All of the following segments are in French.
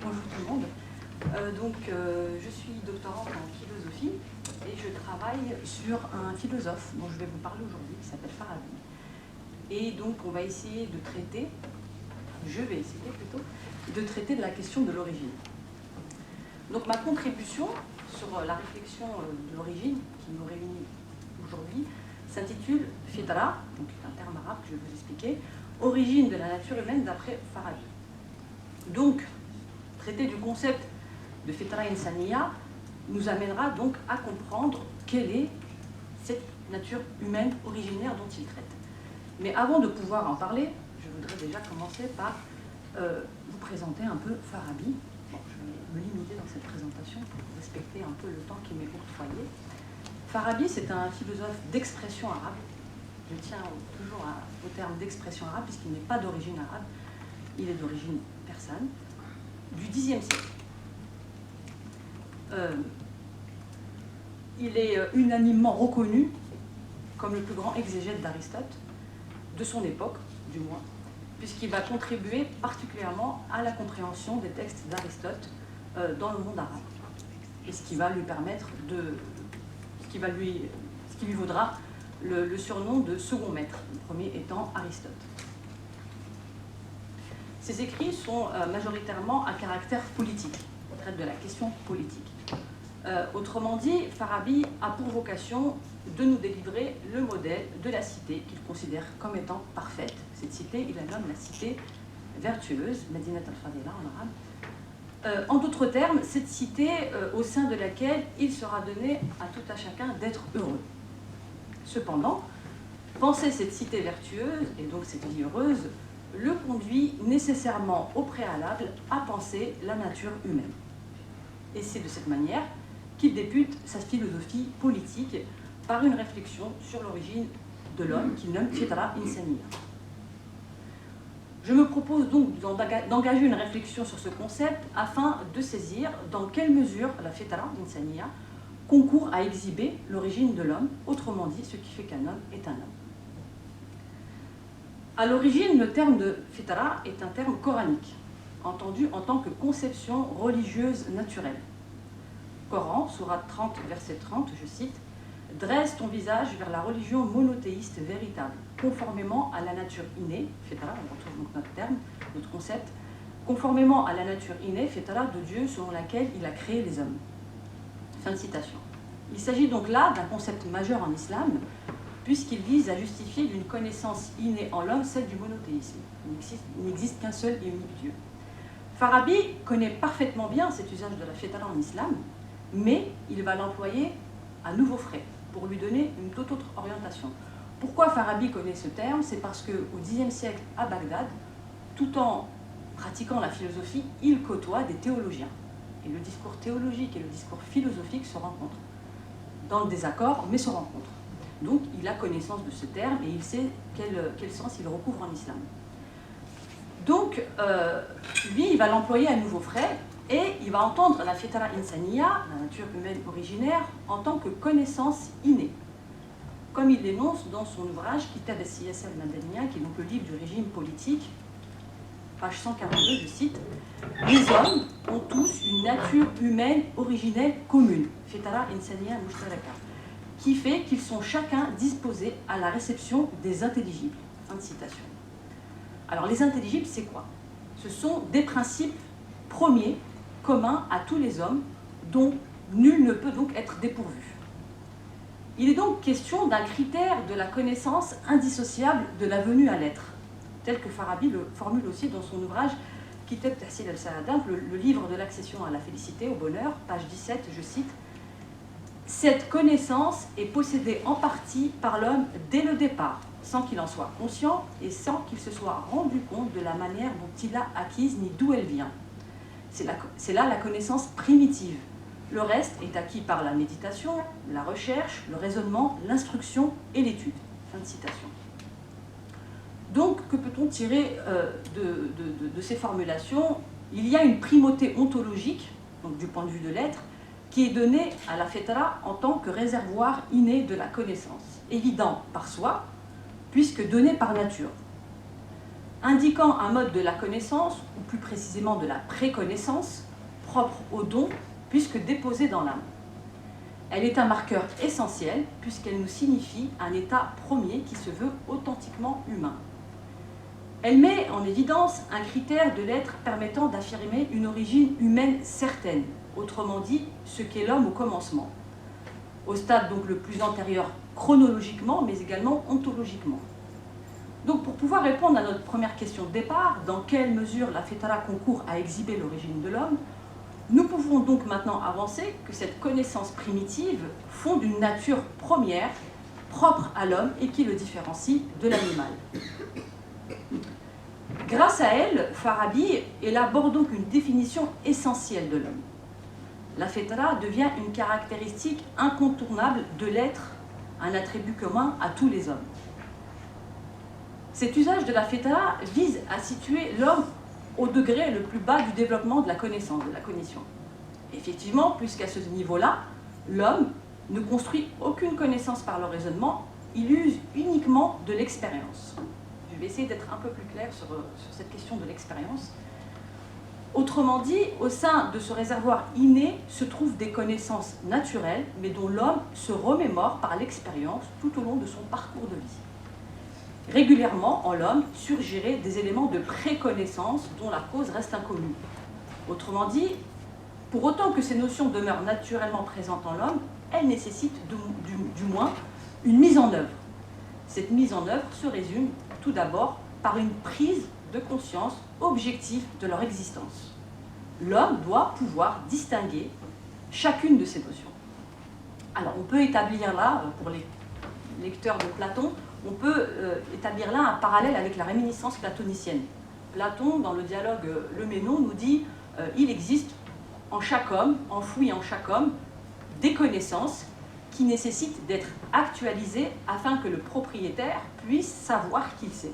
Bonjour tout le monde. Je suis doctorante en philosophie et je travaille sur un philosophe dont je vais vous parler aujourd'hui, qui s'appelle Farabi. Et donc, on va essayer de traiter, je vais essayer plutôt, de traiter de la question de l'origine. Donc, ma contribution sur la réflexion de l'origine qui nous réunit aujourd'hui s'intitule Fitra, donc un terme arabe que je vais vous expliquer, origine de la nature humaine d'après Farabi. Donc, traiter du concept de Fitra Insaniya nous amènera donc à comprendre quelle est cette nature humaine originaire dont il traite. Mais avant de pouvoir en parler, je voudrais déjà commencer par vous présenter un peu Farabi. Bon, je vais me limiter dans cette présentation pour respecter un peu le temps qui m'est octroyé. Farabi, c'est un philosophe d'expression arabe. Je tiens toujours au terme d'expression arabe puisqu'il n'est pas d'origine arabe, il est d'origine persane, du Xe siècle. Il est unanimement reconnu comme le plus grand exégète d'Aristote, de son époque du moins, puisqu'il va contribuer particulièrement à la compréhension des textes d'Aristote dans le monde arabe. Et ce qui va lui permettre ce qui lui vaudra le surnom de second maître, le premier étant Aristote. Ses écrits sont majoritairement à caractère politique, il traite de la question politique. Autrement dit, Farabi a pour vocation de nous délivrer le modèle de la cité qu'il considère comme étant parfaite. Cette cité, il la nomme la cité vertueuse, Medinat al-Fadila en arabe. En d'autres termes, cette cité au sein de laquelle il sera donné à tout à chacun d'être heureux. Cependant, penser cette cité vertueuse, et donc cette vie heureuse, le conduit nécessairement au préalable à penser la nature humaine. Et c'est de cette manière qu'il débute sa philosophie politique par une réflexion sur l'origine de l'homme qu'il nomme Fitra Insaniya. Je me propose donc d'engager une réflexion sur ce concept afin de saisir dans quelle mesure la Fitra Insaniya concourt à exhiber l'origine de l'homme, autrement dit ce qui fait qu'un homme est un homme. À l'origine, le terme de Fitra est un terme coranique, entendu en tant que conception religieuse naturelle. Coran, sourate 30, verset 30, je cite, « Dresse ton visage vers la religion monothéiste véritable, conformément à la nature innée, Fitra, on retrouve donc notre terme, notre concept, conformément à la nature innée, Fitra, de Dieu selon laquelle il a créé les hommes. » Fin de citation. Il s'agit donc là d'un concept majeur en islam, puisqu'il vise à justifier d'une connaissance innée en l'homme, celle du monothéisme. Il n'existe qu'un seul et unique Dieu. Farabi connaît parfaitement bien cet usage de la Fitra en islam, mais il va l'employer à nouveau frais, pour lui donner une toute autre orientation. Pourquoi Farabi connaît ce terme? C'est parce qu'au Xe siècle, à Bagdad, tout en pratiquant la philosophie, il côtoie des théologiens. Et le discours théologique et le discours philosophique se rencontrent. Dans le désaccord, mais se rencontrent. Donc, il a connaissance de ce terme et il sait quel sens il recouvre en islam. Donc, lui, il va l'employer à nouveau frais et il va entendre la Fitra Insaniya, la nature humaine originaire, en tant que connaissance innée. Comme il l'énonce dans son ouvrage Kitab al-Siyasa al-Madaniya, qui est donc le livre du régime politique, page 142, je cite, « Les hommes ont tous une nature humaine originelle commune, Fitra Insaniya Mushtaraka, qui fait qu'ils sont chacun disposés à la réception des intelligibles. » Fin de citation. Alors, les intelligibles, c'est quoi? Ce sont des principes premiers, communs à tous les hommes, dont nul ne peut donc être dépourvu. Il est donc question d'un critère de la connaissance indissociable de la venue à l'être, tel que Farabi le formule aussi dans son ouvrage Kitab Tahsil al-Sa'adat, le livre de l'accession à la félicité, au bonheur, page 17, je cite, « Cette connaissance est possédée en partie par l'homme dès le départ, sans qu'il en soit conscient et sans qu'il se soit rendu compte de la manière dont il l'a acquise ni d'où elle vient. C'est là la connaissance primitive. Le reste est acquis par la méditation, la recherche, le raisonnement, l'instruction et l'étude. » Fin de citation. Donc, que peut-on tirer de ces formulations? Il y a une primauté ontologique, donc du point de vue de l'être, qui est donnée à la Fitra en tant que réservoir inné de la connaissance, évident par soi, puisque donné par nature. indiquant un mode de la connaissance, ou plus précisément de la préconnaissance, propre au don, puisque déposé dans l'âme. Elle est un marqueur essentiel, puisqu'elle nous signifie un état premier qui se veut authentiquement humain. Elle met en évidence un critère de l'être permettant d'affirmer une origine humaine certaine, autrement dit, ce qu'est l'homme au commencement, au stade donc le plus antérieur chronologiquement, mais également ontologiquement. Donc pour pouvoir répondre à notre première question de départ, dans quelle mesure la Fetara concourt à exhiber l'origine de l'homme, nous pouvons donc maintenant avancer que cette connaissance primitive fonde une nature première, propre à l'homme et qui le différencie de l'animal. Grâce à elle, Farabi élabore donc une définition essentielle de l'homme. La Fetara devient une caractéristique incontournable de l'être, un attribut commun à tous les hommes. Cet usage de la Fetara vise à situer l'homme au degré le plus bas du développement de la connaissance, de la cognition. Effectivement, puisqu'à ce niveau-là, l'homme ne construit aucune connaissance par le raisonnement, il use uniquement de l'expérience. Je vais essayer d'être un peu plus clair sur cette question de l'expérience. Autrement dit, au sein de ce réservoir inné se trouvent des connaissances naturelles, mais dont l'homme se remémore par l'expérience tout au long de son parcours de vie. Régulièrement, en l'homme, surgiraient des éléments de préconnaissance dont la cause reste inconnue. Autrement dit, pour autant que ces notions demeurent naturellement présentes en l'homme, elles nécessitent du moins une mise en œuvre. Cette mise en œuvre se résume tout d'abord par une prise de conscience objective de leur existence. L'homme doit pouvoir distinguer chacune de ces notions. Alors on peut établir là, pour les lecteurs de Platon, on peut établir là un parallèle avec la réminiscence platonicienne. Platon, dans le dialogue Le Ménon, nous dit il existe en chaque homme, enfoui en chaque homme, des connaissances qui nécessitent d'être actualisées afin que le propriétaire puisse savoir qu'il sait.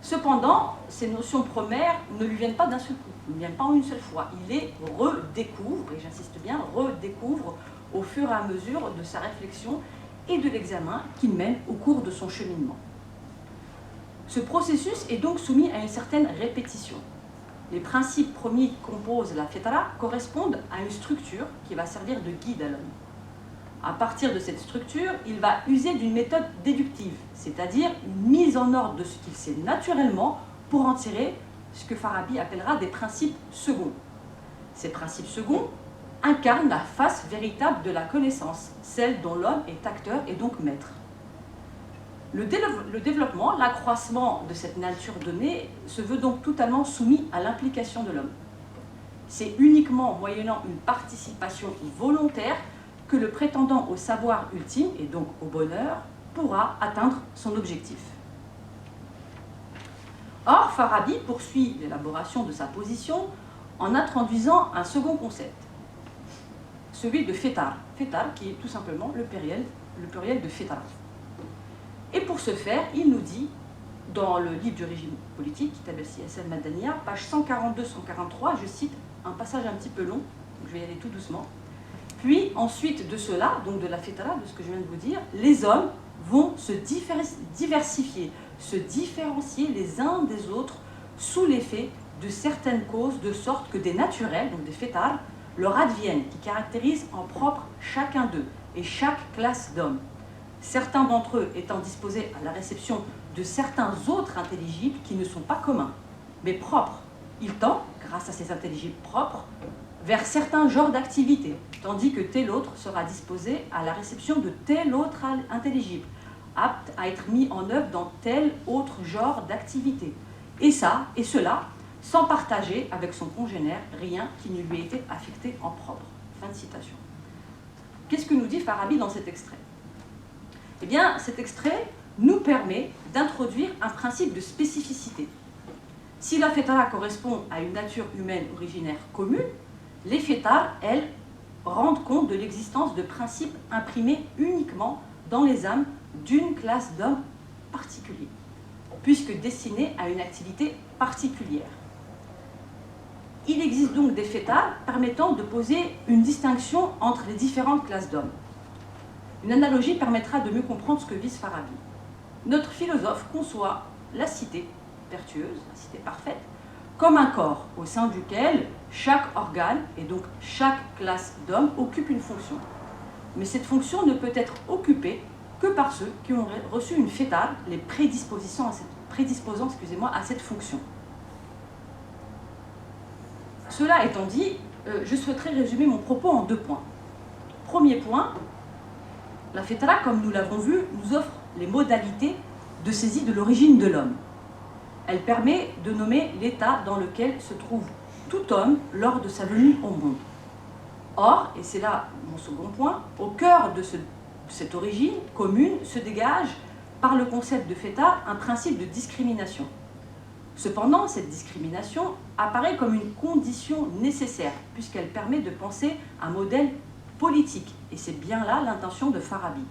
Cependant, ces notions premières ne lui viennent pas d'un seul coup, ne viennent pas en une seule fois. Il les redécouvre, et j'insiste bien, redécouvre au fur et à mesure de sa réflexion et de l'examen qu'il mène au cours de son cheminement. Ce processus est donc soumis à une certaine répétition. Les principes premiers qui composent la Fetara correspondent à une structure qui va servir de guide à l'homme. À partir de cette structure, il va user d'une méthode déductive, c'est-à-dire une mise en ordre de ce qu'il sait naturellement pour en tirer ce que Farabi appellera des principes seconds. Ces principes seconds incarnent la face véritable de la connaissance, celle dont l'homme est acteur et donc maître. Le développement, l'accroissement de cette nature donnée se veut donc totalement soumis à l'implication de l'homme. C'est uniquement moyennant une participation volontaire que le prétendant au savoir ultime, et donc au bonheur, pourra atteindre son objectif. Or, Farabi poursuit l'élaboration de sa position en introduisant un second concept, celui de Fetar. Fetar qui est tout simplement le pluriel de Fetara. Et pour ce faire, il nous dit, dans le livre du régime politique, Kitab el-Siyasa al-Madaniya, page 142-143, je cite un passage un petit peu long, donc je vais y aller tout doucement. Puis, ensuite de cela, donc de la Fetara, de ce que je viens de vous dire, les hommes vont se diversifier, se différencier les uns des autres sous l'effet de certaines causes, de sorte que des naturels, donc des Fetar, leur adviennent, qui caractérisent en propre chacun d'eux et chaque classe d'hommes. Certains d'entre eux étant disposés à la réception de certains autres intelligibles qui ne sont pas communs, mais propres. Ils tendent, grâce à ces intelligibles propres, vers certains genres d'activités, tandis que tel autre sera disposé à la réception de tel autre intelligible, apte à être mis en œuvre dans tel autre genre d'activité. Et cela, sans partager avec son congénère rien qui ne lui ait été affecté en propre. Fin de citation. Qu'est-ce que nous dit Farabi dans cet extrait ? Eh bien, cet extrait nous permet d'introduire un principe de spécificité. Si la Fetara correspond à une nature humaine originaire commune, les Fetar, elles, rendent compte de l'existence de principes imprimés uniquement dans les âmes d'une classe d'hommes particuliers, puisque destinés à une activité particulière. Il existe donc des Fetar permettant de poser une distinction entre les différentes classes d'hommes. Une analogie permettra de mieux comprendre ce que vise Farabi. Notre philosophe conçoit la cité vertueuse, la cité parfaite, comme un corps au sein duquel chaque organe et donc chaque classe d'hommes occupe une fonction. Mais cette fonction ne peut être occupée que par ceux qui ont reçu une fétale, les prédisposant à cette fonction. Cela étant dit, je souhaiterais résumer mon propos en 2 points. Premier point, la fétala, comme nous l'avons vu, nous offre les modalités de saisie de l'origine de l'homme. Elle permet de nommer l'état dans lequel se trouve tout homme lors de sa venue au monde. Or, et c'est là mon second point, au cœur de cette origine commune se dégage, par le concept de féta, un principe de discrimination. Cependant, cette discrimination apparaît comme une condition nécessaire, puisqu'elle permet de penser un modèle politique, et c'est bien là l'intention de Farabi.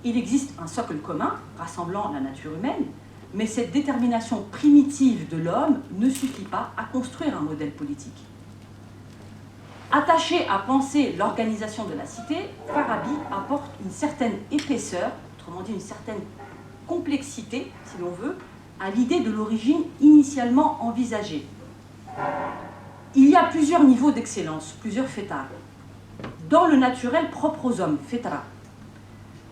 Il existe un socle commun, rassemblant la nature humaine, mais cette détermination primitive de l'homme ne suffit pas à construire un modèle politique. Attaché à penser l'organisation de la cité, Farabi apporte une certaine épaisseur, autrement dit une certaine complexité, si l'on veut, à l'idée de l'origine initialement envisagée. Il y a plusieurs niveaux d'excellence, plusieurs fétas. Dans le naturel propre aux hommes, fétara,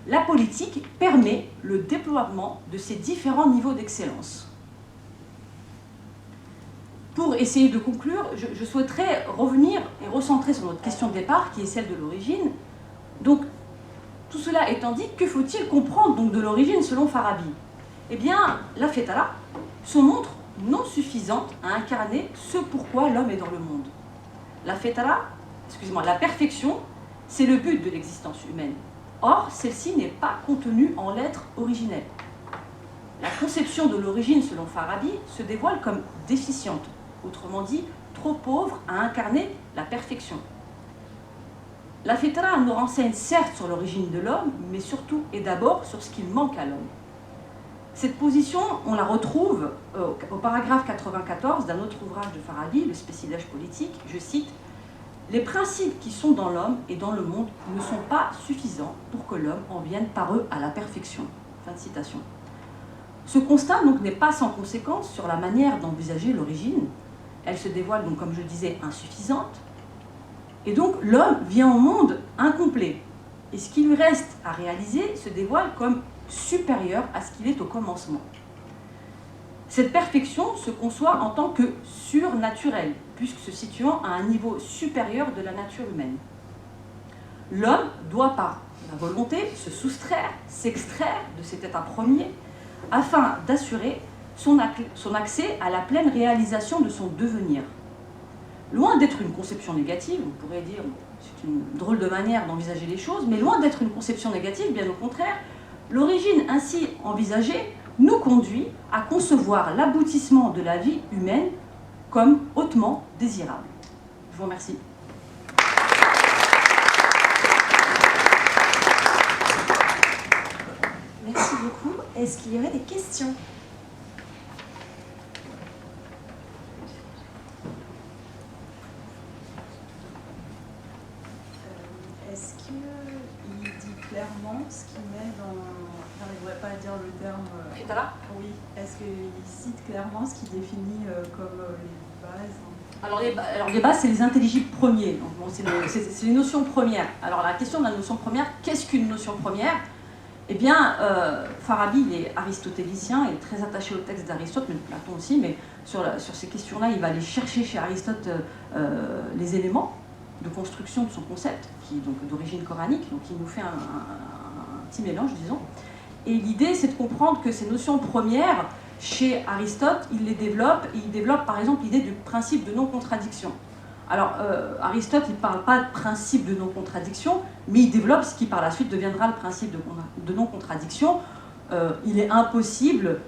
la politique permet le déploiement de ces différents niveaux d'excellence. Pour essayer de conclure, je souhaiterais revenir et recentrer sur notre question de départ, qui est celle de l'origine. Donc, tout cela étant dit, que faut-il comprendre donc de l'origine selon Farabi? Eh bien, la fétala se montre non suffisante à incarner ce pourquoi l'homme est dans le monde. La fétala, la perfection, c'est le but de l'existence humaine. Or, celle-ci n'est pas contenue en l'être originel. La conception de l'origine selon Farabi se dévoile comme déficiente, autrement dit, trop pauvre à incarner la perfection. La fétala nous renseigne certes sur l'origine de l'homme, mais surtout et d'abord sur ce qu'il manque à l'homme. Cette position, on la retrouve au paragraphe 94 d'un autre ouvrage de Farabi, Le spécilège politique, je cite, « Les principes qui sont dans l'homme et dans le monde ne sont pas suffisants pour que l'homme en vienne par eux à la perfection. » Fin de citation. Ce constat donc n'est pas sans conséquence sur la manière d'envisager l'origine. Elle se dévoile donc, comme je disais, insuffisante. Et donc l'homme vient au monde incomplet. Et ce qui lui reste à réaliser se dévoile comme supérieur à ce qu'il est au commencement. Cette perfection se conçoit en tant que surnaturelle, puisque se situant à un niveau supérieur de la nature humaine. L'homme doit par la volonté se soustraire, s'extraire de cet état premier, afin d'assurer son accès à la pleine réalisation de son devenir. Loin d'être une conception négative, on pourrait dire, c'est une drôle de manière d'envisager les choses, mais loin d'être une conception négative, bien au contraire, l'origine ainsi envisagée nous conduit à concevoir l'aboutissement de la vie humaine comme hautement désirable. Je vous remercie. Merci beaucoup. Est-ce qu'il y aurait des questions ? Est-ce qu'il dit clairement ce qu'il met dans... J'arriverai pas à dire le terme... Fétala ? Oui. Est-ce qu'il cite clairement ce qu'il définit comme les bases ? Alors les bases, c'est les intelligibles premiers. Donc, bon, c'est les notions premières. Alors la question de la notion première, qu'est-ce qu'une notion première ? Eh bien, Farabi, il est aristotélicien, il est très attaché au texte d'Aristote, mais de Platon aussi, mais sur ces questions-là, il va aller chercher chez Aristote les éléments de construction de son concept, qui est donc d'origine coranique, donc il nous fait un petit mélange, disons. Et l'idée, c'est de comprendre que ces notions premières, chez Aristote, il les développe, et il développe par exemple l'idée du principe de non-contradiction. Alors, Aristote, il ne parle pas de principe de non-contradiction, mais il développe ce qui par la suite deviendra le principe de non-contradiction. Il est impossible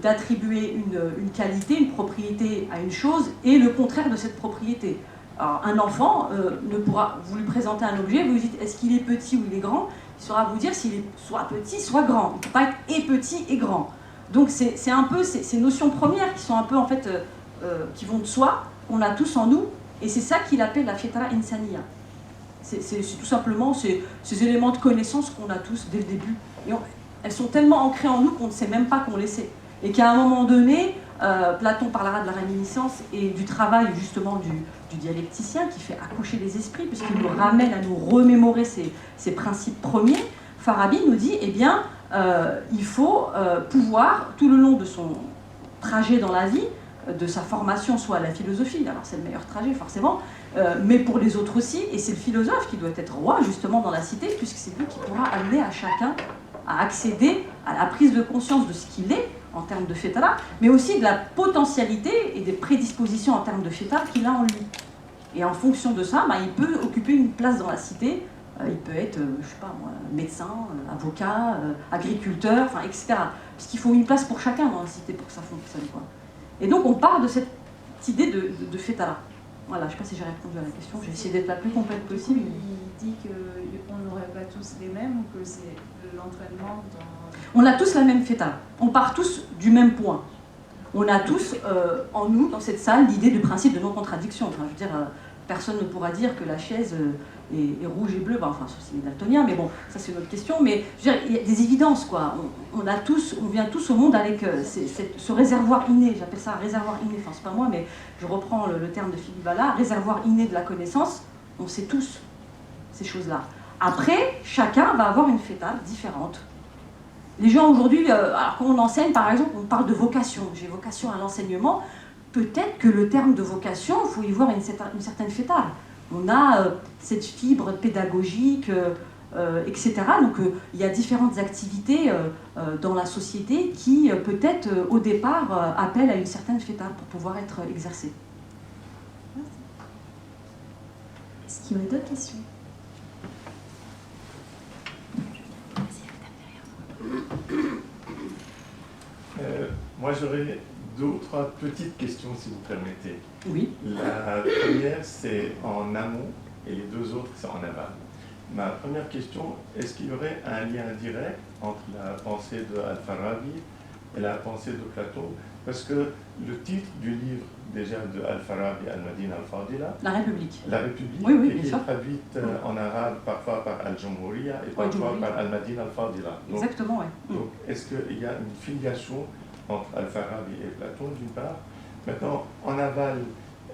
d'attribuer une qualité, une propriété à une chose, et le contraire de cette propriété. Alors, un enfant ne pourra, vous lui présenter un objet, vous lui dites est-ce qu'il est petit ou il est grand, il saura vous dire s'il est soit petit, soit grand. Il ne peut pas être et petit et grand. Donc c'est un peu ces notions premières qui sont un peu en fait, qui vont de soi, qu'on a tous en nous, et c'est ça qu'il appelle la fietara insania. C'est tout simplement ces éléments de connaissance qu'on a tous dès le début. Et elles sont tellement ancrées en nous qu'on ne sait même pas qu'on les sait. Et qu'à un moment donné, Platon parlera de la réminiscence et du travail justement du dialecticien qui fait accoucher les esprits, puisqu'il nous ramène à nous remémorer ces principes premiers. Farabi nous dit, eh bien, il faut pouvoir, tout le long de son trajet dans la vie, de sa formation, soit à la philosophie, alors c'est le meilleur trajet forcément, mais pour les autres aussi, et c'est le philosophe qui doit être roi justement dans la cité, puisque c'est lui qui pourra amener à chacun à accéder à la prise de conscience de ce qu'il est en termes de fetara, mais aussi de la potentialité et des prédispositions en termes de fetara qu'il a en lui. Et en fonction de ça, il peut occuper une place dans la cité. Il peut être, je sais pas moi, médecin, avocat, agriculteur, enfin, etc. Parce qu'il faut une place pour chacun dans la cité pour que ça fonctionne, quoi. Et donc on part de cette idée de fetara. Voilà, je ne sais pas si j'ai répondu à la question, j'ai essayé d'être la plus complète possible. Il dit qu'on n'aurait pas tous les mêmes ou que c'est l'entraînement dans... On a tous la même fetara, on part tous du même point. On a tous en nous, dans cette salle, l'idée du principe de non-contradiction. Enfin, je veux dire, personne ne pourra dire que la chaise est rouge et bleue, enfin, c'est les daltoniens, mais bon, ça c'est une autre question. Mais je veux dire, il y a des évidences, quoi. On vient tous au monde avec ce réservoir inné, j'appelle ça un réservoir inné, enfin c'est pas moi, mais je reprends le terme de Philippe Ballard, réservoir inné de la connaissance, on sait tous ces choses-là. Après, chacun va avoir une fetara différente. Les gens aujourd'hui, alors quand on enseigne par exemple, on parle de vocation, j'ai vocation à l'enseignement, peut-être que le terme de vocation, il faut y voir une certaine fetara. On a cette fibre pédagogique, etc. Donc il y a différentes activités dans la société qui peut-être au départ appellent à une certaine fetara pour pouvoir être exercées. Est-ce qu'il y aurait d'autres questions ? Moi, j'aurais deux ou trois petites questions, si vous permettez. Oui. La première, c'est en amont, et les deux autres, c'est en aval. Ma première question, est-ce qu'il y aurait un lien direct entre la pensée de Al-Farabi et la pensée de Platon? Parce que le titre du livre, déjà, de Al-Farabi, Al-Madina Al-Fadila, La République. La République, oui, qui est traduite en arabe parfois par Al-Jumhuriya et parfois par Al-Madina Al-Fadila. Exactement, oui. Donc, est-ce qu'il y a une filiation entre Al-Farabi et Platon, d'une part? Maintenant, en aval,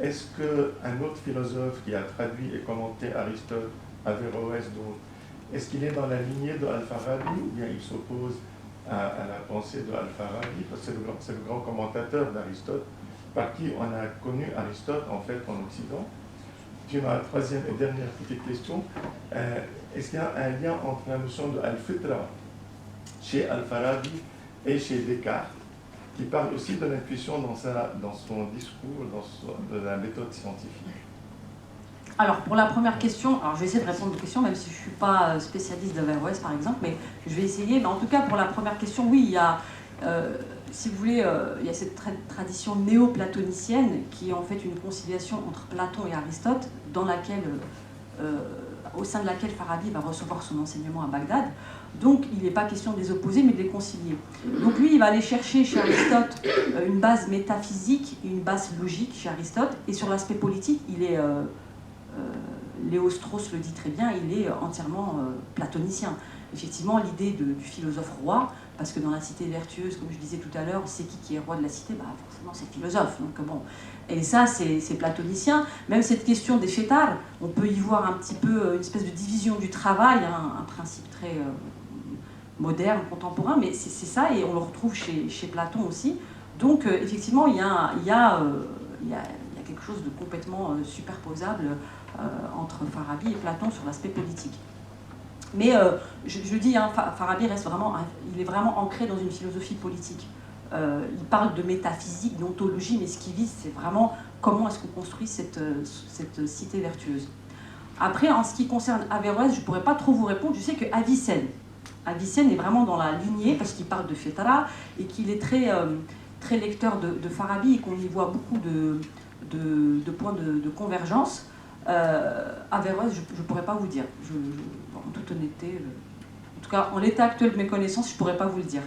est-ce qu'un autre philosophe qui a traduit et commenté Aristote, Averroès, est-ce qu'il est dans la lignée de Al-Farabi ou bien il s'oppose à la pensée de Al-Farabi? Parce que c'est le grand commentateur d'Aristote, par qui on a connu Aristote en fait en Occident. Puis ma troisième et dernière petite question, est-ce qu'il y a un lien entre la notion de Al-Fitra chez Al-Farabi et chez Descartes, qui parle aussi de l'intuition dans son discours, de la méthode scientifique? Alors, pour la première question, alors je vais essayer de répondre aux questions, même si je ne suis pas spécialiste d'Averroès, par exemple, mais je vais essayer. Mais en tout cas, pour la première question, oui, il y a, si vous voulez, il y a cette tradition néo-platonicienne qui est en fait une conciliation entre Platon et Aristote, dans laquelle, au sein de laquelle Farabi va recevoir son enseignement à Bagdad. Donc, il n'est pas question de les opposer, mais de les concilier. Donc, lui, il va aller chercher chez Aristote une base métaphysique et une base logique chez Aristote. Et sur l'aspect politique, il est... Léo Strauss le dit très bien, il est entièrement platonicien. Effectivement, l'idée du philosophe roi, parce que dans la cité vertueuse, comme je disais tout à l'heure, c'est qui est roi de la cité? Forcément, c'est le philosophe. Donc, bon. Et ça, c'est platonicien. Même cette question des fêtards, on peut y voir un petit peu une espèce de division du travail, un principe très moderne, contemporain, mais c'est ça, et on le retrouve chez Platon aussi. Donc, effectivement, il y a quelque chose de complètement superposable entre Farabi et Platon sur l'aspect politique. Mais je dis, Farabi il est vraiment ancré dans une philosophie politique. Il parle de métaphysique, d'ontologie, mais ce qu'il vise, c'est vraiment comment est-ce qu'on construit cette cité vertueuse. Après, en ce qui concerne Averroès, je ne pourrais pas trop vous répondre. Je sais que Avicenne est vraiment dans la lignée, parce qu'il parle de fetara, et qu'il est très lecteur de Farabi, et qu'on y voit beaucoup de points de convergence. Averroès, je ne pourrais pas vous dire. En toute honnêteté, en tout cas, en l'état actuel de mes connaissances, je ne pourrais pas vous le dire.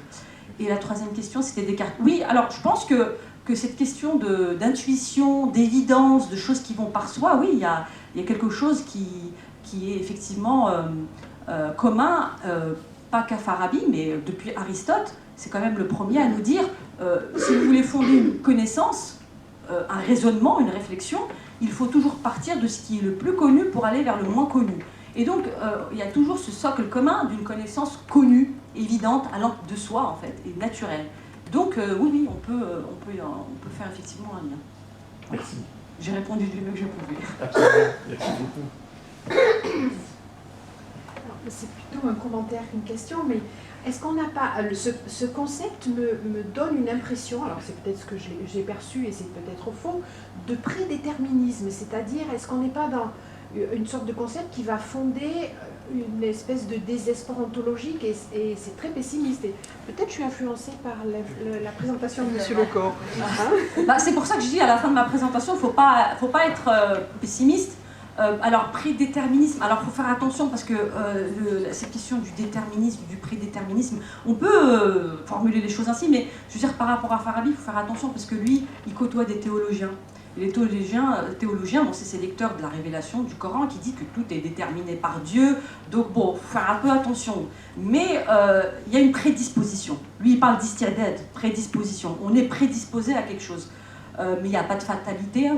Et la troisième question, c'était Descartes. Oui, alors je pense que cette question d'intuition, d'évidence, de choses qui vont par soi, oui, il y a quelque chose qui est effectivement commun, pas qu'à Farabi, mais depuis Aristote, c'est quand même le premier à nous dire, si vous voulez fonder une connaissance, un raisonnement, une réflexion, il faut toujours partir de ce qui est le plus connu pour aller vers le moins connu. Et donc, il y a toujours ce socle commun d'une connaissance connue, évidente, allant de soi, en fait, et naturelle. Donc, oui, on peut faire effectivement un lien. Voilà. Merci. J'ai répondu du mieux que je pouvais. Absolument. Merci beaucoup. C'est plutôt un commentaire qu'une question, mais est-ce qu'on n'a pas... Ce concept me donne une impression, alors c'est peut-être ce que j'ai perçu et c'est peut-être faux, de prédéterminisme, c'est-à-dire est-ce qu'on n'est pas dans une sorte de concept qui va fonder une espèce de désespoir ontologique et c'est très pessimiste. Et peut-être je suis influencée par la présentation de M. Lecor. Bah, c'est pour ça que je dis à la fin de ma présentation, il ne faut pas être pessimiste. Alors, prédéterminisme, alors il faut faire attention parce que cette question du déterminisme, du prédéterminisme, on peut formuler les choses ainsi, mais je veux dire par rapport à Farabi, il faut faire attention parce que lui, il côtoie des théologiens. Et les théologiens, bon, c'est ces lecteurs de la révélation du Coran qui dit que tout est déterminé par Dieu, donc bon, faut faire un peu attention. Mais il y a une prédisposition. Lui, il parle d'istiadad, prédisposition. On est prédisposé à quelque chose. Mais il n'y a pas de fatalité.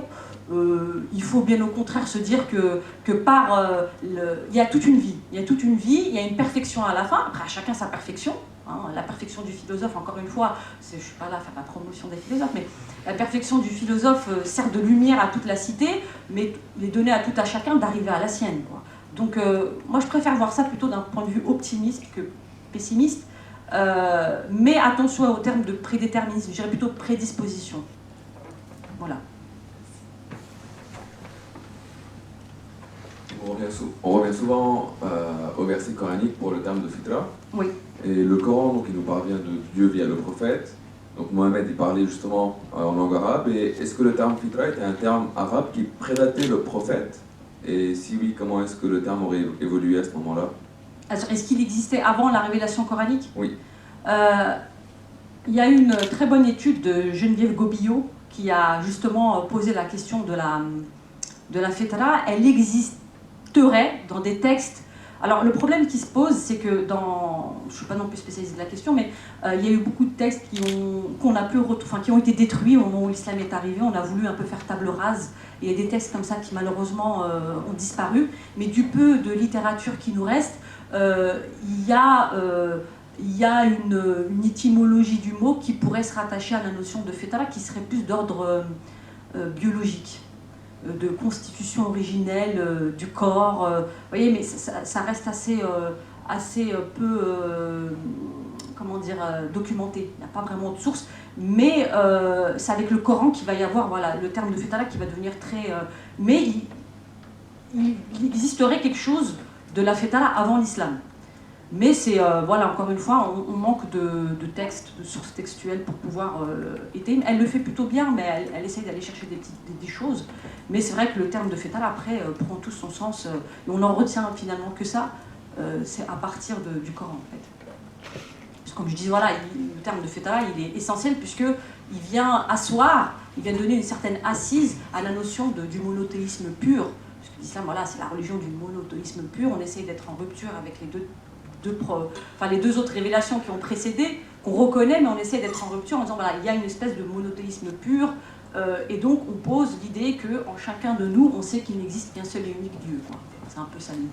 Il faut bien au contraire se dire que par... il y a toute une vie. Il y a toute une vie, il y a une perfection à la fin. Après, à chacun sa perfection. Hein, la perfection du philosophe, encore une fois, je ne suis pas là à faire la promotion des philosophes, mais la perfection du philosophe sert de lumière à toute la cité, mais il est donné à tout à chacun d'arriver à la sienne, quoi. Donc moi je préfère voir ça plutôt d'un point de vue optimiste que pessimiste, mais attention au terme de prédéterminisme, je dirais plutôt prédisposition. Voilà. On revient souvent au verset coranique pour le terme de fitra. Oui. Et le Coran, donc, il nous parvient de Dieu via le prophète. Donc Mohamed, il parlait justement en langue arabe. Et est-ce que le terme fitra était un terme arabe qui prédatait le prophète? Et si oui, comment est-ce que le terme aurait évolué à ce moment-là? Est-ce qu'il existait avant la révélation coranique? Oui. Il y a une très bonne étude de Geneviève Gobillot qui a justement posé la question de la fitra. Elle existerait dans des textes. Alors le problème qui se pose, c'est que je ne suis pas non plus spécialiste de la question, mais il y a eu beaucoup de textes qui ont été détruits au moment où l'islam est arrivé. On a voulu un peu faire table rase. Il y a des textes comme ça qui malheureusement ont disparu. Mais du peu de littérature qui nous reste, il y a une étymologie du mot qui pourrait se rattacher à la notion de fitra, qui serait plus d'ordre biologique, de constitution originelle du corps. Vous voyez, mais ça reste assez peu documenté. Il n'y a pas vraiment de source. Mais c'est avec le Coran qu'il va y avoir le terme de fitra qui va devenir très... mais il existerait quelque chose de la fitra avant l'islam. Mais c'est, encore une fois, on manque de textes, de sources textuelles pour pouvoir étayer. Elle le fait plutôt bien, mais elle essaye d'aller chercher des choses. Mais c'est vrai que le terme de fitra, après, prend tout son sens. Et on n'en retient finalement que ça. C'est à partir du Coran, en fait. Parce que, comme je dis, le terme de fitra, il est essentiel puisqu'il vient asseoir, il vient donner une certaine assise à la notion du monothéisme pur. Parce que l'islam, c'est la religion du monothéisme pur. On essaye d'être en rupture avec les deux autres révélations qui ont précédé, qu'on reconnaît, mais on essaie d'être en rupture en disant il y a une espèce de monothéisme pur, et donc on pose l'idée qu'en chacun de nous, on sait qu'il n'existe qu'un seul et unique Dieu. C'est un peu ça l'idée.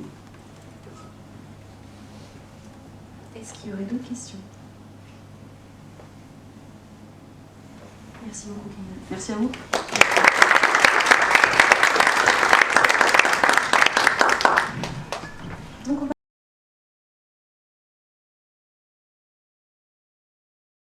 Est-ce qu'il y aurait d'autres questions? Merci beaucoup, Camille. Merci à vous.